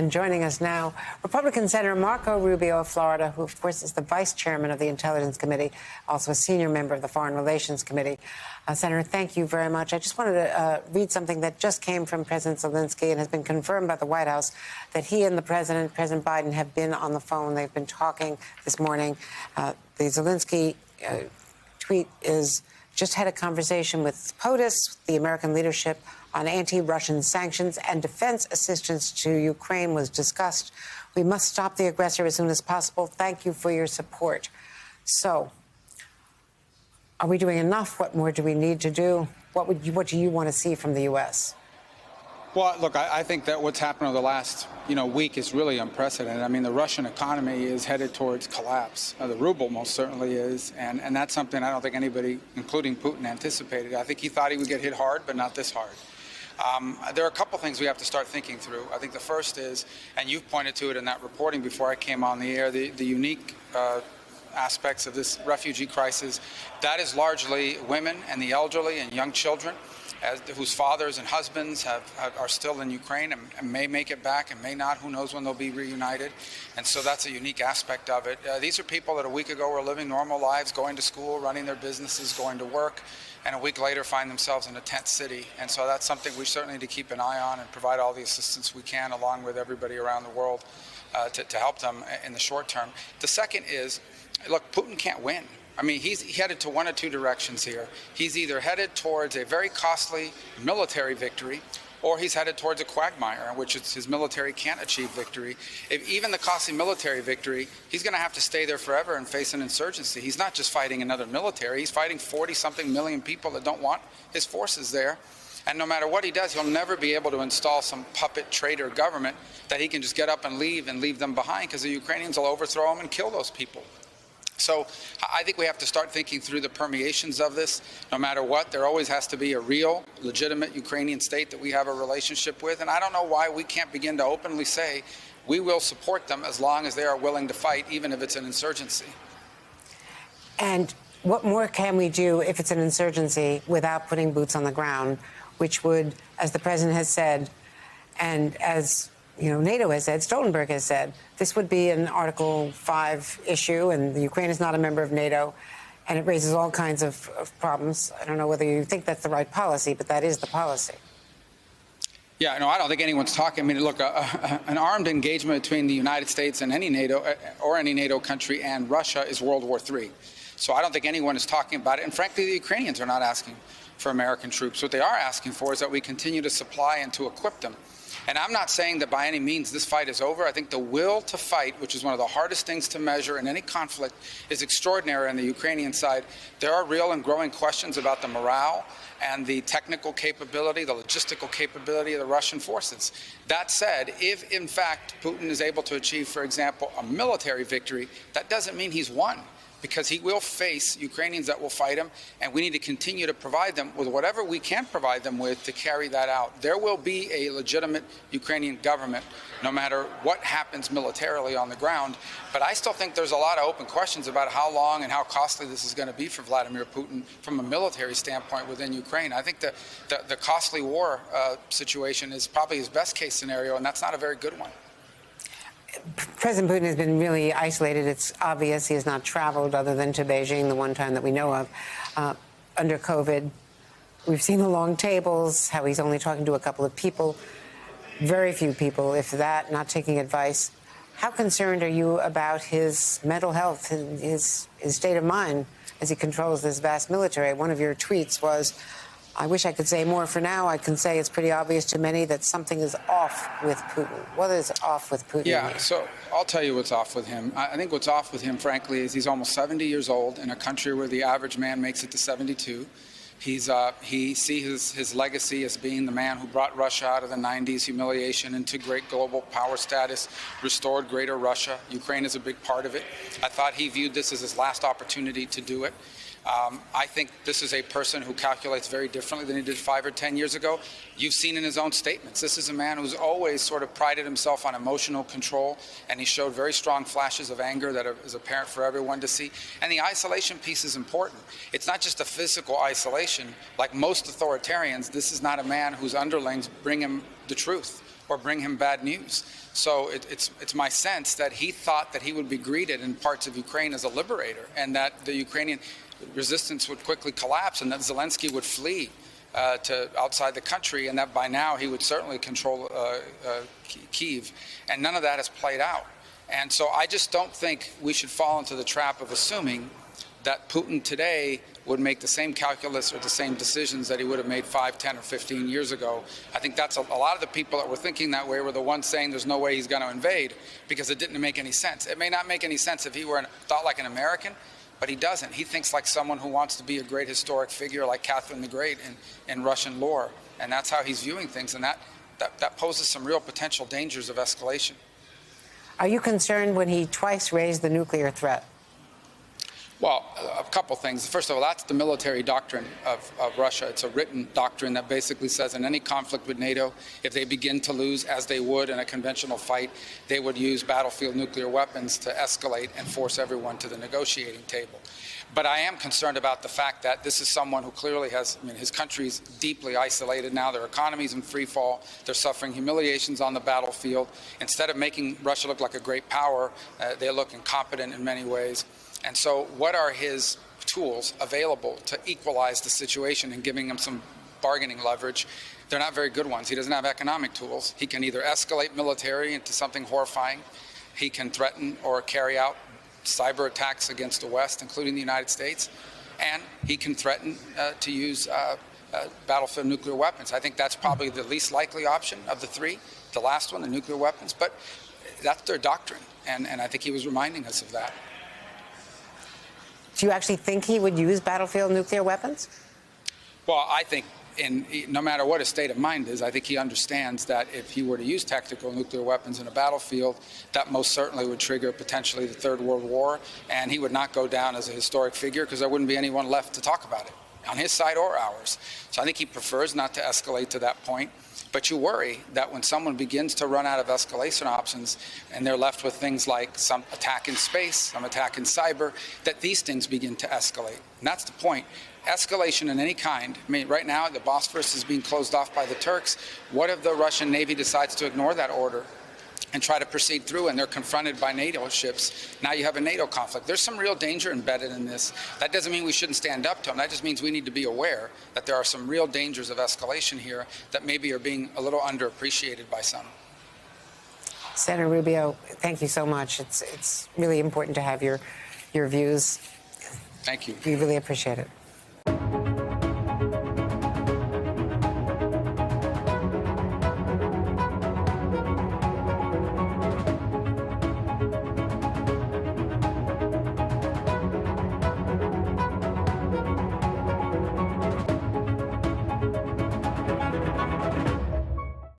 And joining us now, Republican Senator Marco Rubio of Florida, who, of course, is the vice chairman of the Intelligence Committee, also a senior member of the Foreign Relations Committee. Senator, thank you very much. I just wanted to read something that just came from President Zelensky and has been confirmed by the White House, that he and President Biden, have been on the phone. They've been talking this morning. The Zelensky tweet is, just had a conversation with POTUS, the American leadership, on anti-Russian sanctions, and defense assistance to Ukraine was discussed. We must stop the aggressor as soon as possible. Thank you for your support. So, are we doing enough? What more do we need to do? What do you want to see from the U.S.? Well, look, I think that what's happened over the last, week is really unprecedented. I mean, the Russian economy is headed towards collapse. The ruble most certainly is, and that's something I don't think anybody, including Putin, anticipated. I think he thought he would get hit hard, but not this hard. There are a couple things we have to start thinking through. I think the first is, and you've pointed to it in that reporting before I came on the air, the unique aspects of this refugee crisis. That is largely women and the elderly and young children, whose fathers and husbands are still in Ukraine and may make it back and may not. Who knows when they'll be reunited? And so that's a unique aspect of it. These are people that a week ago were living normal lives, going to school, running their businesses, going to work, and a week later find themselves in a tent city. And so that's something we certainly need to keep an eye on and provide all the assistance we can, along with everybody around the world, to help them in the short term. The second is, look, Putin can't win. I mean, he's headed to one of two directions here. He's either headed towards a very costly military victory, or he's headed towards a quagmire in which his military can't achieve victory. If even the costly military victory, he's going to have to stay there forever and face an insurgency. He's not just fighting another military. He's fighting 40-something million people that don't want his forces there. And no matter what he does, he'll never be able to install some puppet traitor government that he can just get up and leave them behind, because the Ukrainians will overthrow him and kill those people. So I think we have to start thinking through the permeations of this. No matter what, there always has to be a real, legitimate Ukrainian state that we have a relationship with. And I don't know why we can't begin to openly say we will support them as long as they are willing to fight, even if it's an insurgency. And what more can we do if it's an insurgency without putting boots on the ground, which would, as the president has said, and as NATO has said, Stoltenberg has said, this would be an Article 5 issue, and the Ukraine is not a member of NATO, and it raises all kinds of problems. I don't know whether you think that's the right policy, but that is the policy. Yeah, no, I don't think anyone's talking. I mean, look, an armed engagement between the United States and any NATO or any NATO country and Russia is World War III. So I don't think anyone is talking about it. And frankly, the Ukrainians are not asking for American troops. What they are asking for is that we continue to supply and to equip them. And I'm not saying that by any means this fight is over. I think the will to fight, which is one of the hardest things to measure in any conflict, is extraordinary on the Ukrainian side. There are real and growing questions about the morale and the technical capability, the logistical capability of the Russian forces. That said, if in fact Putin is able to achieve, for example, a military victory, that doesn't mean he's won, because he will face Ukrainians that will fight him, and we need to continue to provide them with whatever we can provide them with to carry that out. There will be a legitimate Ukrainian government, no matter what happens militarily on the ground. But I still think there's a lot of open questions about how long and how costly this is going to be for Vladimir Putin from a military standpoint within Ukraine. I think the costly war situation is probably his best case scenario, and that's not a very good one. President Putin has been really isolated. It's obvious he has not traveled other than to Beijing the one time that we know of under COVID. We've seen the long tables, how he's only talking to a couple of people, very few people, if that, not taking advice. How concerned are you about his mental health and his state of mind as he controls this vast military? One of your tweets was, I wish I could say more. For now, I can say it's pretty obvious to many that something is off with Putin. What is off with Putin? Yeah, so I'll tell you what's off with him. I think what's off with him, frankly, is he's almost 70 years old in a country where the average man makes it to 72. He sees his legacy as being the man who brought Russia out of the 90s humiliation into great global power status, restored greater Russia. Ukraine is a big part of it. I thought he viewed this as his last opportunity to do it. I think this is a person who calculates very differently than he did 5 or 10 years ago. You've seen in his own statements, this is a man who's always sort of prided himself on emotional control, and he showed very strong flashes of anger that is apparent for everyone to see. And the isolation piece is important. It's not just a physical isolation. Like most authoritarians, this is not a man whose underlings bring him the truth or bring him bad news. So it's my sense that he thought that he would be greeted in parts of Ukraine as a liberator, and that the Ukrainian resistance would quickly collapse, and that Zelensky would flee to outside the country, and that by now he would certainly control Kyiv. And none of that has played out. And so I just don't think we should fall into the trap of assuming that Putin today would make the same calculus or the same decisions that he would have made 5, 10, or 15 years ago. I think that's a lot of the people that were thinking that way were the ones saying there's no way he's going to invade because it didn't make any sense. It may not make any sense if he thought like an American, but he doesn't. He thinks like someone who wants to be a great historic figure like Catherine the Great in Russian lore. And that's how he's viewing things. And that poses some real potential dangers of escalation. Are you concerned when he twice raised the nuclear threat? Well, a couple things. First of all, that's the military doctrine of Russia. It's a written doctrine that basically says in any conflict with NATO, if they begin to lose, as they would in a conventional fight, they would use battlefield nuclear weapons to escalate and force everyone to the negotiating table. But I am concerned about the fact that this is someone who clearly has, his country's deeply isolated now. Their economy's in free fall. They're suffering humiliations on the battlefield. Instead of making Russia look like a great power, they look incompetent in many ways. And so what are his tools available to equalize the situation and giving him some bargaining leverage? They're not very good ones. He doesn't have economic tools. He can either escalate military into something horrifying. He can threaten or carry out cyber attacks against the West, including the United States. And he can threaten to use battlefield nuclear weapons. I think that's probably the least likely option of the three, the last one, the nuclear weapons. But that's their doctrine. And I think he was reminding us of that. Do you actually think he would use battlefield nuclear weapons? Well, I think no matter what his state of mind is, I think he understands that if he were to use tactical nuclear weapons in a battlefield, that most certainly would trigger potentially the Third World War, and he would not go down as a historic figure because there wouldn't be anyone left to talk about it, on his side or ours. So I think he prefers not to escalate to that point. But you worry that when someone begins to run out of escalation options and they're left with things like some attack in space, some attack in cyber, that these things begin to escalate. And that's the point. Escalation in any kind. Right now, the Bosphorus is being closed off by the Turks. What if the Russian Navy decides to ignore that order and try to proceed through, and they're confronted by NATO ships? Now you have a NATO conflict. There's some real danger embedded in this. That doesn't mean we shouldn't stand up to them. That just means we need to be aware that there are some real dangers of escalation here that maybe are being a little underappreciated by some. Senator Rubio, thank you so much. It's really important to have your views. Thank you. We really appreciate it.